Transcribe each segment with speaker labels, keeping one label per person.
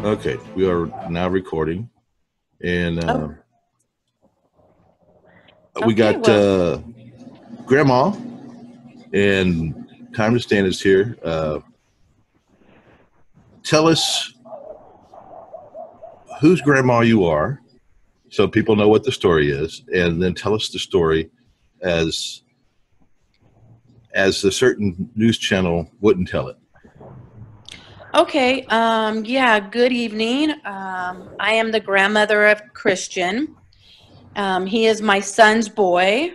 Speaker 1: Okay, we are now recording, and
Speaker 2: Oh,
Speaker 1: we
Speaker 2: okay.
Speaker 1: got
Speaker 2: Well,
Speaker 1: Grandma, and Time to Stand is here. Tell us whose grandma you are, so people know what the story is, and then tell us the story as a certain news channel wouldn't tell it.
Speaker 2: okay. Yeah, good evening. I am the grandmother of Christian. He is my son's boy,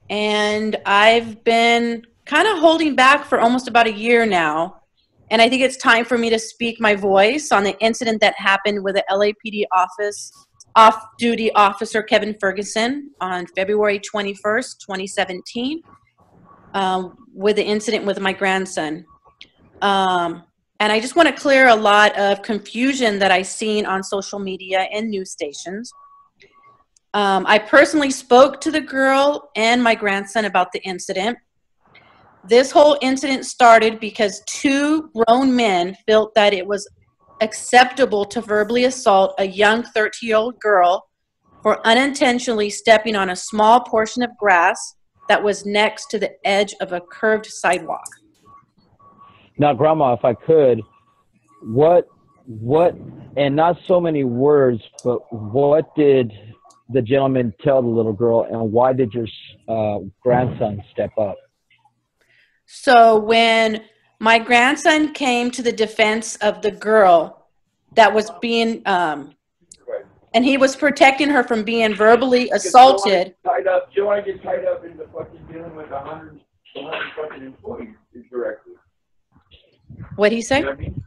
Speaker 2: and I've been kind of holding back for almost about a year now. And I think it's time for me to speak my voice on the incident that happened with the LAPD off-duty officer Kevin Ferguson on February 21st, 2017, with the incident with my grandson. Um, and I just want to clear a lot of confusion that I've seen on social media and news stations. I personally spoke to the girl and my grandson about the incident. This whole incident started because two grown men felt that it was acceptable to verbally assault a young 13-year-old girl for unintentionally stepping on a small portion of grass that was next to the edge of a curved sidewalk.
Speaker 3: Now, Grandma, if I could, what, and not so many words, but what did the gentleman tell the little girl, and why did your grandson step up?
Speaker 2: So when my grandson came to the defense of the girl that was being, and he was protecting her from being verbally assaulted.
Speaker 4: Joanna gets tied up in the fucking dealing with 100 fucking employees directly.
Speaker 2: What'd he say?
Speaker 4: You know what I mean?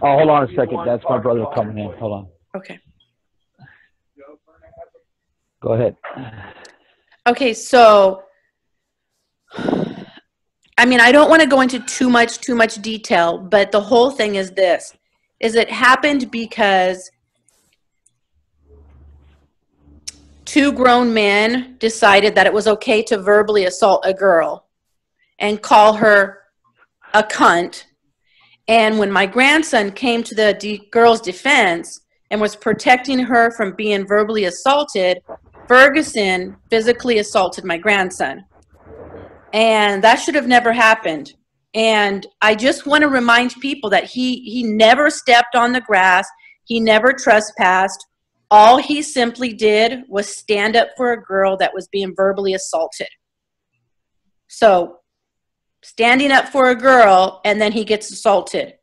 Speaker 3: Oh, hold on a second. That's my brother coming in. Hold on.
Speaker 2: Okay.
Speaker 3: Go ahead.
Speaker 2: Okay, so, I mean, I don't want to go into too much detail, but the whole thing is this, is it happened because two grown men decided that it was okay to verbally assault a girl and call her a cunt. And when my grandson came to the girl's defense and was protecting her from being verbally assaulted, Ferguson physically assaulted my grandson. And that should have never happened. And I just want to remind people that he never stepped on the grass. He never trespassed. All he simply did was stand up for a girl that was being verbally assaulted. So, standing up for a girl, and then he gets assaulted.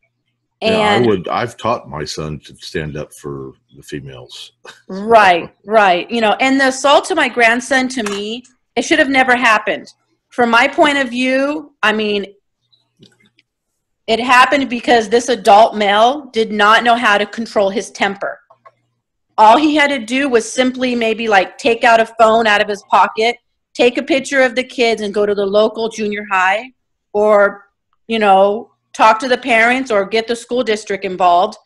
Speaker 2: And
Speaker 1: Yeah, I've taught my son to stand up for the females.
Speaker 2: right. You know, and the assault to my grandson, to me, it should have never happened. From my point of view, I mean, it happened because this adult male did not know how to control his temper. All he had to do was simply maybe like take out a phone out of his pocket, take a picture of the kids, and go to the local junior high, or, you know, talk to the parents or get the school district involved.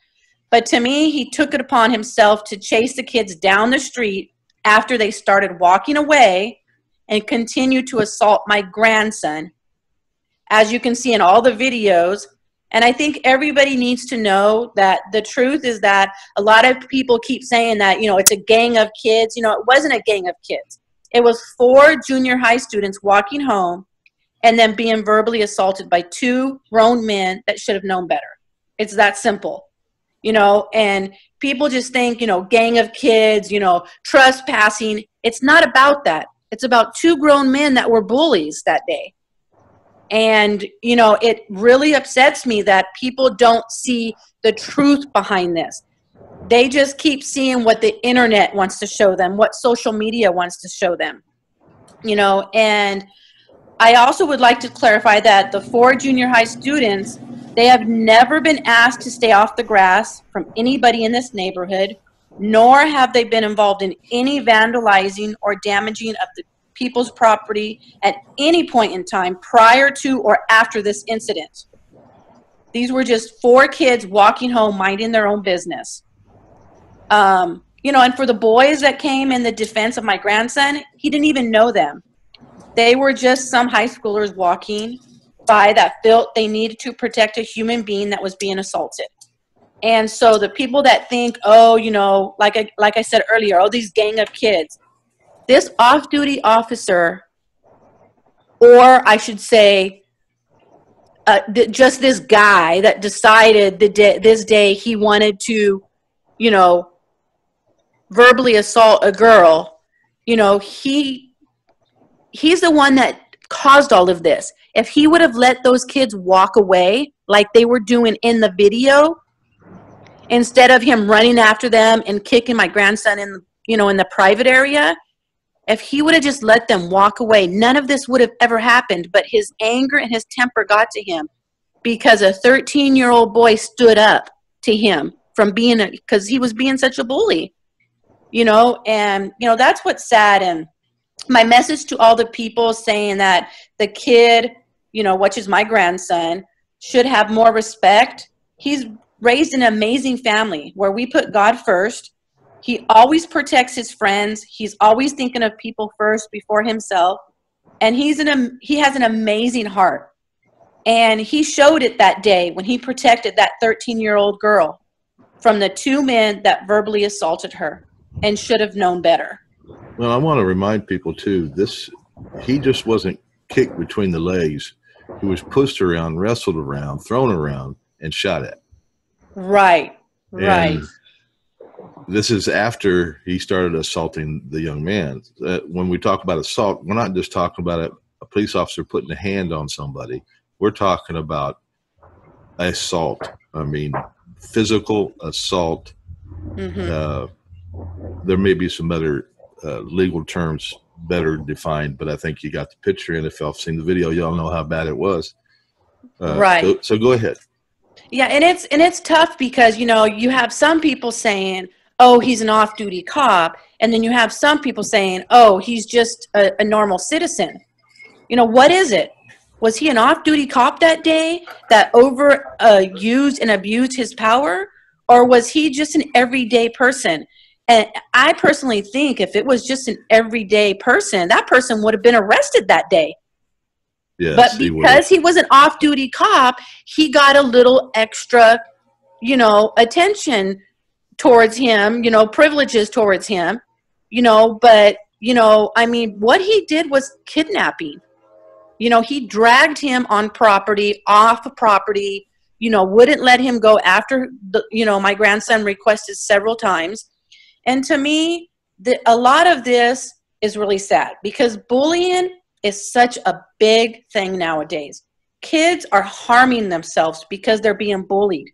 Speaker 2: But to me, he took it upon himself to chase the kids down the street after they started walking away and continue to assault my grandson, as you can see in all the videos. And I think everybody needs to know that the truth is that a lot of people keep saying that, you know, it's a gang of kids. You know, it wasn't a gang of kids. It was 4 junior high students walking home and then being verbally assaulted by 2 grown men that should have known better. It's that simple, you know, and people just think, you know, gang of kids, you know, trespassing. It's not about that. It's about 2 grown men that were bullies that day. And, you know, it really upsets me that people don't see the truth behind this. They just keep seeing what the internet wants to show them, what social media wants to show them, you know. And I also would like to clarify that the 4 junior high students, they have never been asked to stay off the grass from anybody in this neighborhood, nor have they been involved in any vandalizing or damaging of the people's property at any point in time prior to or after this incident. These were just 4 kids walking home, minding their own business. You know, and for the boys that came in the defense of my grandson, he didn't even know them. They were just some high schoolers walking by that felt they needed to protect a human being that was being assaulted. And so the people that think, oh, you know, like I said earlier, oh, these gang of kids, this off-duty officer, or I should say, just this guy that decided this day he wanted to, you know, verbally assault a girl, you know, he's the one that caused all of this. If he would have let those kids walk away like they were doing in the video, instead of him running after them and kicking my grandson in, you know, in the private area, if he would have just let them walk away, none of this would have ever happened. But his anger and his temper got to him because a 13-year-old boy stood up to him from being, because he was being such a bully, you know, and, you know, that's what's sad. And my message to all the people saying that the kid, you know, which is my grandson, should have more respect. He's raised in an amazing family where we put God first. He always protects his friends. He's always thinking of people first before himself. And he has an amazing heart. And he showed it that day when he protected that 13-year-old girl from the two men that verbally assaulted her and should have known better.
Speaker 1: Well, I want to remind people too, he just wasn't kicked between the legs. He was pushed around, wrestled around, thrown around, and shot at.
Speaker 2: Right, right.
Speaker 1: And this is after he started assaulting the young man. When we talk about assault, we're not just talking about a police officer putting a hand on somebody. We're talking about assault. I mean, physical assault. Mm-hmm. There may be some other legal terms better defined, but I think you got the picture. And if y'all have seen the video, y'all know how bad it was.
Speaker 2: Right.
Speaker 1: So go ahead.
Speaker 2: Yeah, and it's tough because, you know, you have some people saying, oh, he's an off-duty cop, and then you have some people saying, oh, he's just a normal citizen. You know, what is it? Was he an off-duty cop that day that used and abused his power, or was he just an everyday person? And I personally think if it was just an everyday person, that person would have been arrested that day. Yes, but because he was an off-duty cop, he got a little extra, you know, attention towards him, you know, privileges towards him, you know, but, you know, I mean, what he did was kidnapping. You know, he dragged him on property, off property, you know, wouldn't let him go after, you know, my grandson requested several times. And to me, a lot of this is really sad because bullying is such a big thing nowadays. Kids are harming themselves because they're being bullied.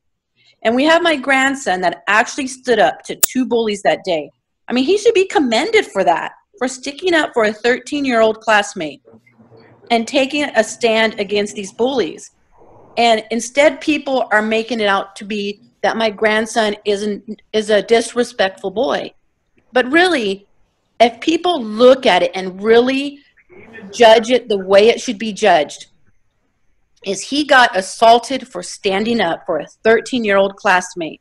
Speaker 2: And we have my grandson that actually stood up to two bullies that day. I mean, he should be commended for that, for sticking up for a 13-year-old classmate and taking a stand against these bullies. And instead, people are making it out to be that my grandson is a disrespectful boy. But really, if people look at it and really judge it the way it should be judged, is he got assaulted for standing up for a 13-year-old classmate.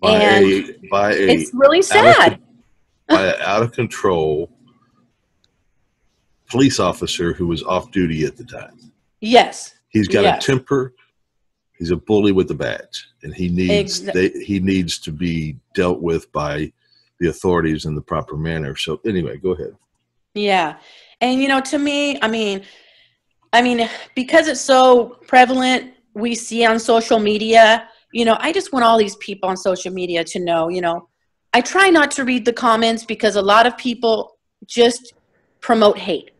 Speaker 2: It's really sad.
Speaker 1: By an out-of-control police officer who was off-duty at the time.
Speaker 2: Yes.
Speaker 1: He's got a temper. He's a bully with a badge, and he needs to be dealt with by the authorities in the proper manner. So anyway, go ahead.
Speaker 2: Yeah. And, you know, to me, I mean, because it's so prevalent, we see on social media, you know, I just want all these people on social media to know, you know, I try not to read the comments because a lot of people just promote hate.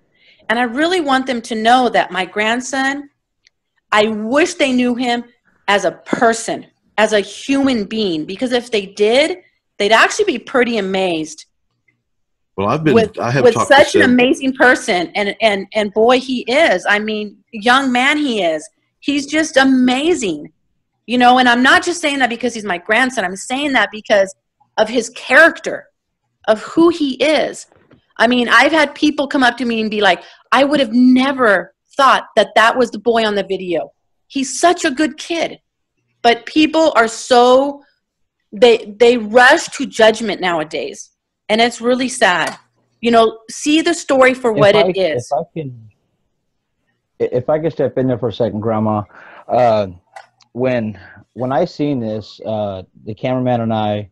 Speaker 2: And I really want them to know that my grandson, I wish they knew him as a person, as a human being, because if they did, they'd actually be pretty amazed.
Speaker 1: Well, I have
Speaker 2: with
Speaker 1: talked
Speaker 2: such an amazing person, and boy, he is. I mean, young man he is. He's just amazing, you know. And I'm not just saying that because he's my grandson. I'm saying that because of his character, of who he is. I mean, I've had people come up to me and be like, I would have never thought that was the boy on the video. He's such a good kid. But people are so, they rush to judgment nowadays. And it's really sad. You know, see the story for what it is.
Speaker 3: If I can step in there for a second, Grandma. when I seen this, the cameraman and I,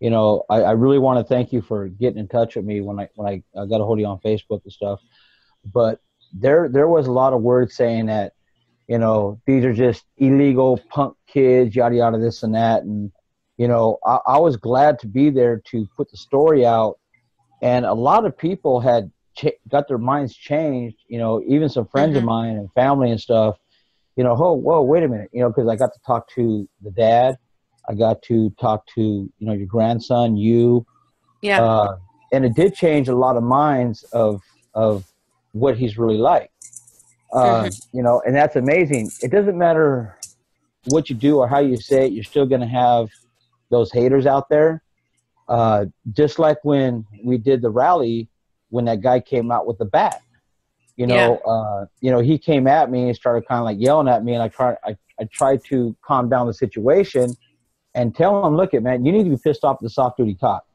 Speaker 3: you know, I really want to thank you for getting in touch with me when I got a hold of you on Facebook and stuff. But there was a lot of words saying that, you know, these are just illegal punk kids, yada yada, this and that, and you know, I was glad to be there to put the story out, and a lot of people had got their minds changed. You know, even some friends of mine and family and stuff. You know, oh, whoa, wait a minute. You know, because I got to talk to the dad, I got to talk to, you know, your grandson, you, and it did change a lot of minds of what he's really like. You know, and that's amazing. It doesn't matter what you do or how you say it, you're still going to have those haters out there. Just like when we did the rally, when that guy came out with the bat, you know, he came at me and started kind of like yelling at me, and I tried to calm down the situation and tell him, look, man, you need to be pissed off at the soft-duty cop.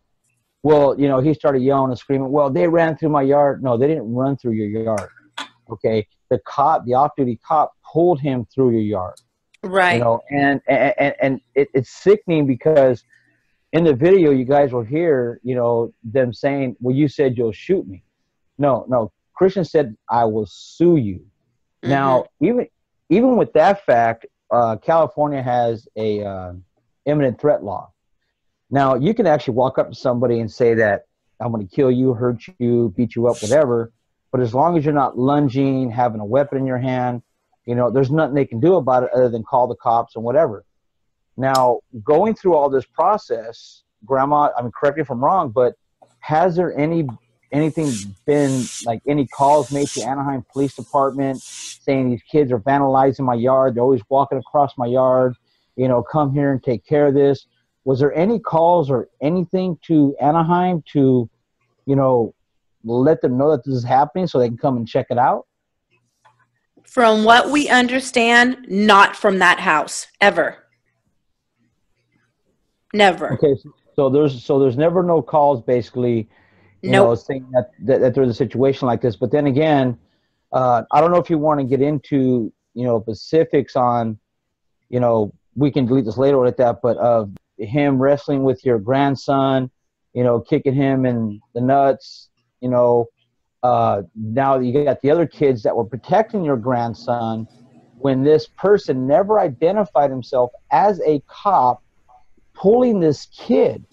Speaker 3: Well, you know, he started yelling and screaming, well, they ran through my yard. No, they didn't run through your yard. Okay, the off-duty cop pulled him through your yard.
Speaker 2: Right.
Speaker 3: You know, and it's sickening because in the video you guys will hear, you know, them saying, well, you said you'll shoot me. No, Christian said, I will sue you. Now, even with that fact, California has a imminent threat law. Now, you can actually walk up to somebody and say that I'm going to kill you, hurt you, beat you up, whatever. But as long as you're not lunging, having a weapon in your hand, you know, there's nothing they can do about it other than call the cops and whatever. Now, going through all this process, Grandma, I mean, correct me if I'm wrong, but has there anything been, like, any calls made to Anaheim Police Department saying these kids are vandalizing my yard, they're always walking across my yard, you know, come here and take care of this? Was there any calls or anything to Anaheim to, you know, let them know that this is happening so they can come and check it out?
Speaker 2: From what we understand, not from that house, ever. Never.
Speaker 3: Okay, so there's never no calls, basically, you know, saying that there's a situation like this. But then again, I don't know if you want to get into, you know, specifics on, you know, we can delete this later with that, but him wrestling with your grandson, you know, kicking him in the nuts, you know, now you got the other kids that were protecting your grandson when this person never identified himself as a cop pulling this kid.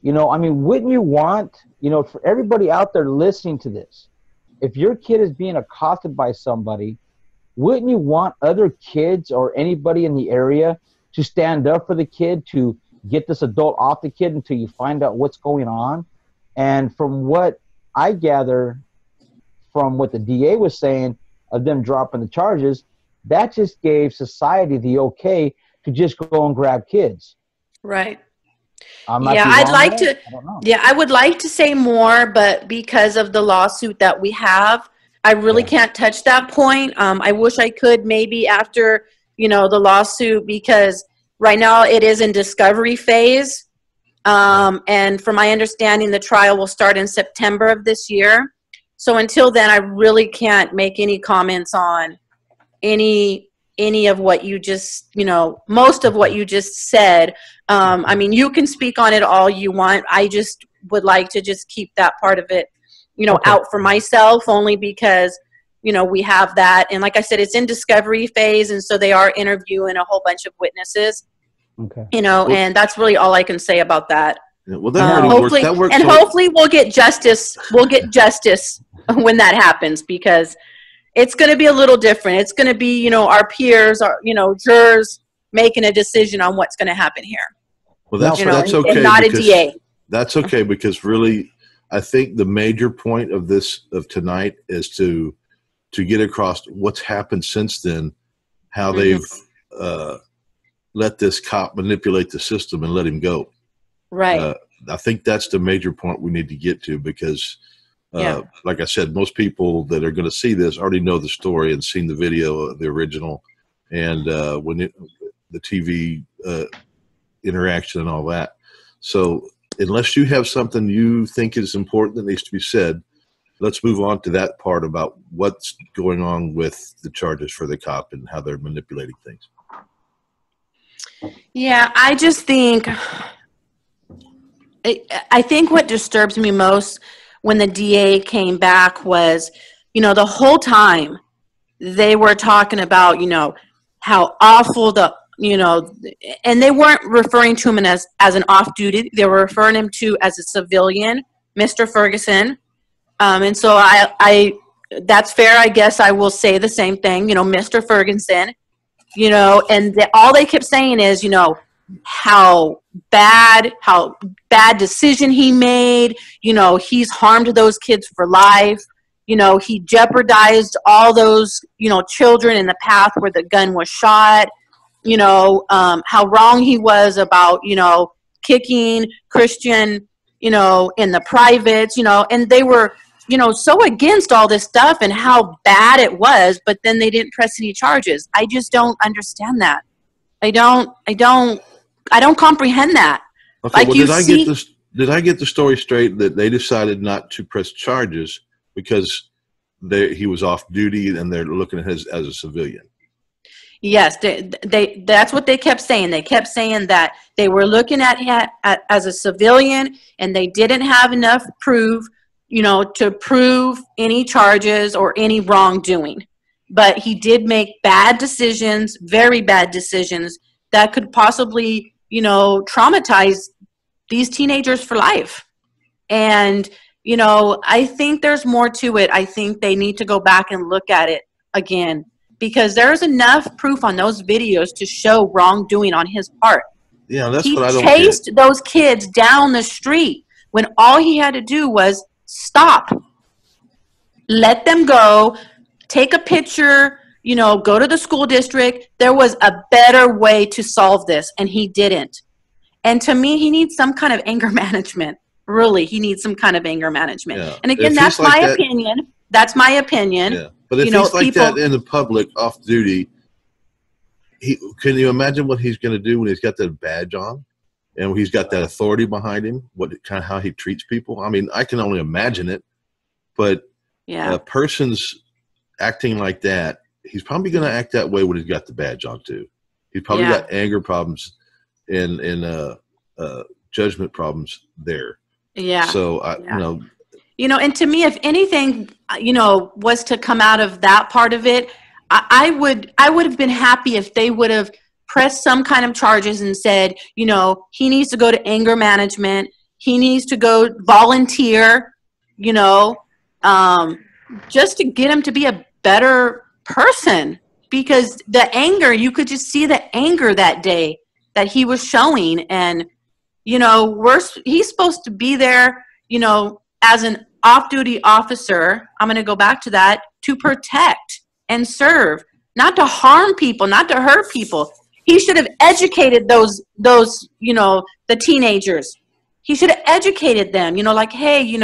Speaker 3: You know, I mean, wouldn't you want, you know, for everybody out there listening to this, if your kid is being accosted by somebody, wouldn't you want other kids or anybody in the area to stand up for the kid, to get this adult off the kid until you find out what's going on? And from what I gather from what the DA was saying of them dropping the charges, that just gave society the okay to just go and grab kids.
Speaker 2: Right.
Speaker 3: Yeah,
Speaker 2: I'd like to. Yeah, I would like to say more, but because of the lawsuit that we have, I really can't touch that point. I wish I could maybe after, you know, the lawsuit, because right now it is in discovery phase. And from my understanding, the trial will start in September of this year. So until then, I really can't make any comments on any of what you just, you know, most of what you just said. I mean, you can speak on it all you want. I just would like to just keep that part of it, you know, out for myself, only because, you know, we have that. And like I said, it's in discovery phase. And so they are interviewing a whole bunch of witnesses, you know, and that's really all I can say about that.
Speaker 1: Yeah, well, that
Speaker 2: hopefully, works. And hopefully we'll get justice. We'll get justice when that happens, because it's going to be a little different. It's going to be, you know, our peers, our, you know, jurors making a decision on what's going to happen here.
Speaker 1: Well, that's okay.
Speaker 2: And not a DA.
Speaker 1: That's okay, because really, I think the major point of tonight is to get across what's happened since then, how they've let this cop manipulate the system and let him go.
Speaker 2: Right.
Speaker 1: I think that's the major point we need to get to, because like I said, most people that are going to see this already know the story and seen the video of the original, and the TV interaction and all that. So unless you have something you think is important that needs to be said, let's move on to that part about what's going on with the charges for the cop and how they're manipulating things.
Speaker 2: Yeah, I just think, I think what disturbs me most when the DA came back was, the whole time they were talking about, how awful and they weren't referring to him as an off duty. They were referring him to as a civilian, Mr. Ferguson. And so that's fair. I guess I will say the same thing, Mr. Ferguson, and all they kept saying is, how bad decision he made. He's harmed those kids for life. He jeopardized all those, children in the path where the gun was shot. How wrong he was about, kicking Christian, in the privates, and they were, so against all this stuff and how bad it was, but then they didn't press any charges. I just don't understand that. I don't comprehend that.
Speaker 1: Okay,
Speaker 2: like,
Speaker 1: well, did I get the story straight that they decided not to press charges because he was off duty and they're looking at him as a civilian?
Speaker 2: Yes, that's what they kept saying. They kept saying that they were looking at him as a civilian and they didn't have enough proof, to prove any charges or any wrongdoing. But he did make bad decisions, very bad decisions that could possibly, traumatize these teenagers for life. And, I think there's more to it. I think they need to go back and look at it again, because there's enough proof on those videos to show wrongdoing on his part.
Speaker 1: Yeah, that's what I don't
Speaker 2: He chased those kids down the street when all he had to do was stop, let them go, take a picture, go to the school district. There was a better way to solve this, and he didn't. And to me, he needs some kind of anger management. Really, he needs some kind of anger management. Yeah. And again, that's my opinion. That's my opinion.
Speaker 1: Yeah. But if he's like that in the public, off duty, can you imagine what he's going to do when he's got that badge on and he's got that authority behind him? How he treats people? I mean, I can only imagine it. But a person's acting like that, he's probably going to act that way when he's got the badge on too. He's probably got anger problems and judgment problems there. Yeah. So
Speaker 2: and to me, if anything, was to come out of that part of it, I would have been happy if they would have pressed some kind of charges and said, he needs to go to anger management. He needs to go volunteer, just to get him to be a better person. Because the anger, you could just see the anger that day that he was showing. And, he's supposed to be there, as an off-duty officer. I'm going to go back to that, to protect and serve, not to harm people, not to hurt people. He should have educated those the teenagers. He should have educated them, like, hey,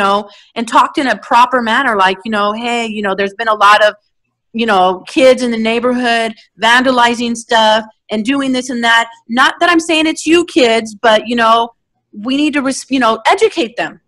Speaker 2: and talked in a proper manner, like, hey, there's been a lot of, kids in the neighborhood vandalizing stuff and doing this and that. Not that I'm saying it's you kids, but, we need to, educate them.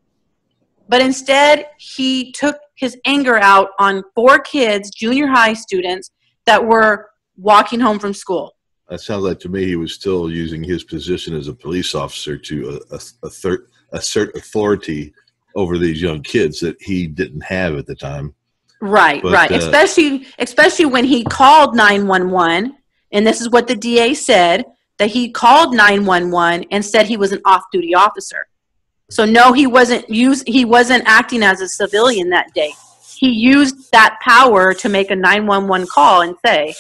Speaker 2: But instead, he took his anger out on 4 kids, junior high students, that were walking home from school.
Speaker 1: That sounds like to me he was still using his position as a police officer to assert authority over these young kids that he didn't have at the time.
Speaker 2: Right, right. Especially when he called 911, and this is what the DA said, that he called 911 and said he was an off-duty officer. So no, he wasn't acting as a civilian that day. He used that power to make a 911 call and say,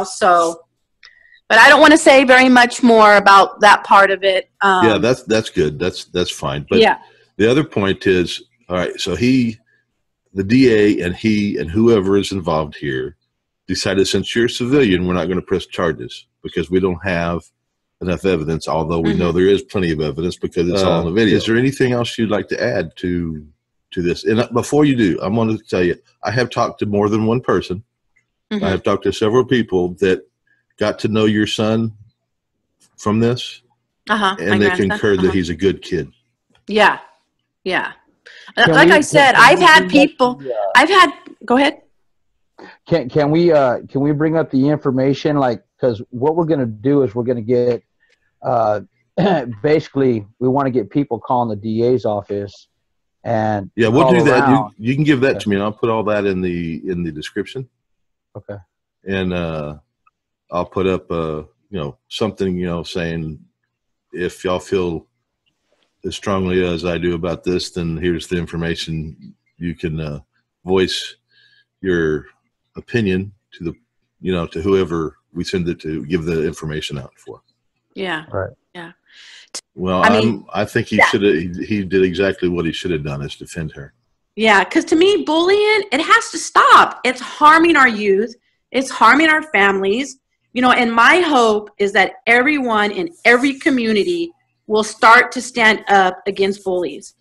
Speaker 2: so. But I don't want to say very much more about that part of it.
Speaker 1: Yeah, that's good. That's fine. But the other point is, all right, so the DA and he and whoever is involved here decided, since you're a civilian, we're not going to press charges because we don't have enough evidence, although we know there is plenty of evidence because it's all in the video. Is there anything else you'd like to add to this? And before you do, I'm going to tell you, I have talked to more than one person. I have talked to several people that got to know your son from this, and they concur that he's a good kid.
Speaker 2: Yeah, yeah. Like I said, I've had people. Go ahead.
Speaker 3: Can we bring up the information? Like, because what we're going to do is we're going to get basically we want to get people calling the DA's office and
Speaker 1: Yeah, we'll
Speaker 3: call
Speaker 1: do that.
Speaker 3: around.
Speaker 1: You can give that to me, and I'll put all that in the description.
Speaker 3: Okay.
Speaker 1: And I'll put up something saying, if y'all feel as strongly as I do about this, then here's the information. You can voice your opinion to to whoever we send it to, give the information out for.
Speaker 2: Yeah.
Speaker 3: Right.
Speaker 2: Yeah.
Speaker 1: Well, I think he should have. He did exactly what he should have done, is defend her.
Speaker 2: Yeah, because to me, bullying, it has to stop. It's harming our youth. It's harming our families. And my hope is that everyone in every community will start to stand up against bullies.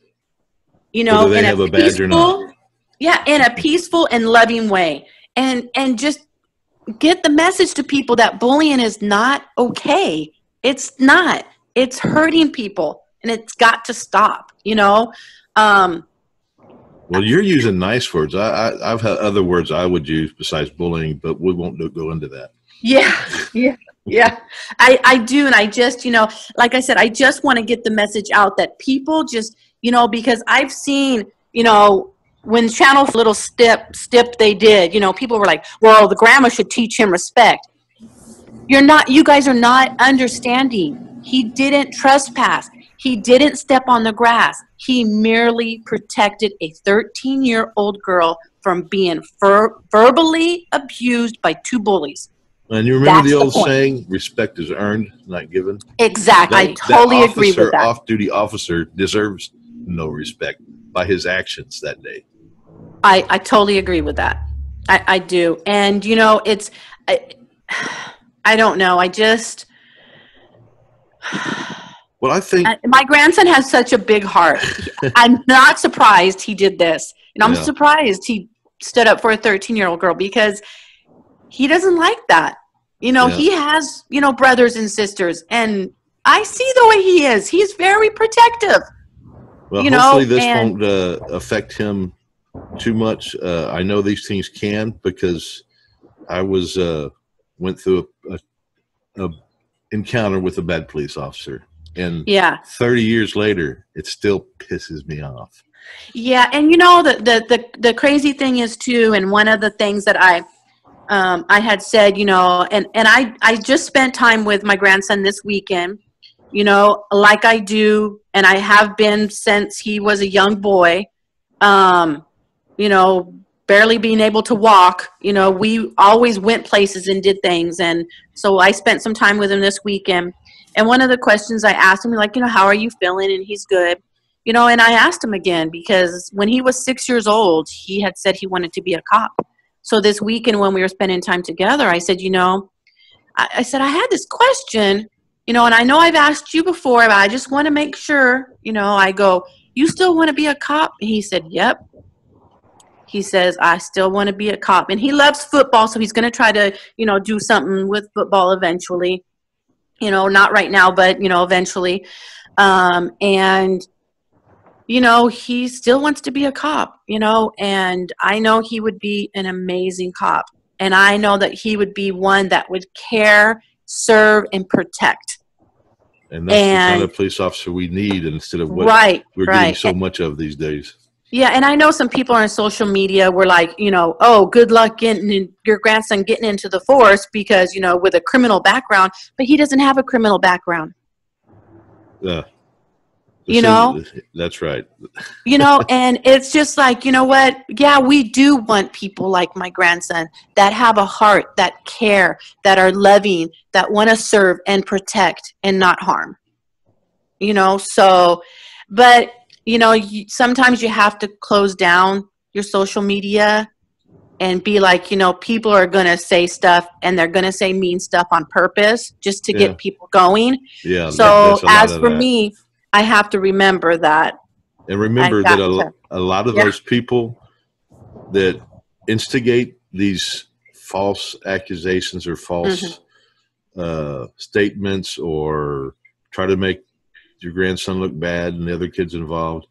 Speaker 1: Whether they have a badge or not.
Speaker 2: Yeah, in a peaceful and loving way. And just get the message to people that bullying is not okay. It's not. It's hurting people, and it's got to stop, Well,
Speaker 1: you're using nice words. I've had other words I would use besides bullying, but we won't go into that.
Speaker 2: Yeah. I do. And I just, like I said, I just want to get the message out that people just, because I've seen, when Channel little step they did, people were like, well, the grandma should teach him respect. You guys are not understanding. He didn't trespass. He didn't step on the grass. He merely protected a 13-year-old girl from being verbally abused by two bullies.
Speaker 1: And you remember the old saying, respect is earned, not given?
Speaker 2: Exactly. I totally agree with that.
Speaker 1: Off-duty officer deserves no respect by his actions that day.
Speaker 2: I totally agree with that. I do. And, I don't know.
Speaker 1: Well, I think
Speaker 2: my grandson has such a big heart. I'm not surprised he did this. And I'm surprised he stood up for a 13-year-old girl, because he doesn't like that. He has, brothers and sisters, and I see the way he is. He's very protective.
Speaker 1: Well, hopefully this won't affect him too much. I know these things can, because I went through a encounter with a bad police officer, and 30 years later, it still pisses me off.
Speaker 2: Yeah, and the crazy thing is too, and one of the things that I had said, and I just spent time with my grandson this weekend, like I do, and I have been since he was a young boy, barely being able to walk. We always went places and did things, and so I spent some time with him this weekend. And one of the questions I asked him, like, how are you feeling? And he's good. And I asked him again, because when he was 6 years old, he had said he wanted to be a cop. So this weekend when we were spending time together, I said, I said, I had this question, and I know I've asked you before, but I just want to make sure, I go, you still want to be a cop? And he said, yep. He says, I still want to be a cop. And he loves football, so he's going to try to, do something with football eventually. Not right now, but, eventually. And he still wants to be a cop, and I know he would be an amazing cop. And I know that he would be one that would care, serve, and protect.
Speaker 1: And that's the kind of police officer we need, instead of what we're getting so much of these days.
Speaker 2: Yeah, and I know some people on social media were like, oh, good luck getting your grandson getting into the force because, with a criminal background, but he doesn't have a criminal background.
Speaker 1: Yeah. That's right.
Speaker 2: And it's just like, what? Yeah, we do want people like my grandson that have a heart, that care, that are loving, that want to serve and protect and not harm. So, but, sometimes you have to close down your social media and be like, people are going to say stuff, and they're going to say mean stuff on purpose just to get people going.
Speaker 1: Yeah.
Speaker 2: So as for me, I have to remember that.
Speaker 1: And remember that a lot of those people that instigate these false accusations or false statements, or try to make your grandson look bad and the other kids involved,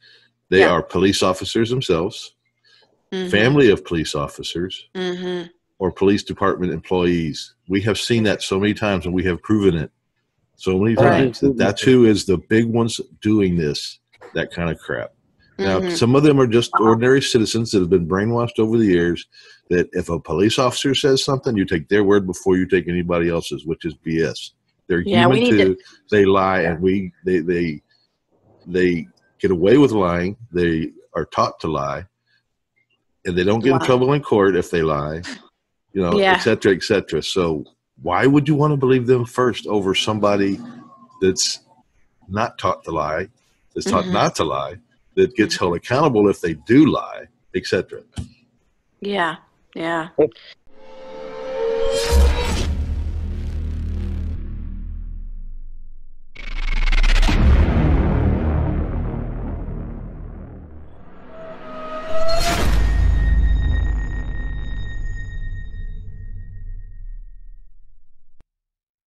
Speaker 1: they are police officers themselves, family of police officers, or police department employees. We have seen that so many times, and we have proven it so many times that that's who is the big ones doing this, that kind of crap. Now, some of them are just ordinary citizens that have been brainwashed over the years that if a police officer says something, you take their word before you take anybody else's, which is BS. They're human too. They lie, and they get away with lying. They are taught to lie, and they don't get in trouble in court if they lie, you know, et cetera, et cetera. So why would you want to believe them first over somebody that's not taught to lie, that's taught not to lie, that gets held accountable if they do lie, etc.
Speaker 2: Yeah, yeah.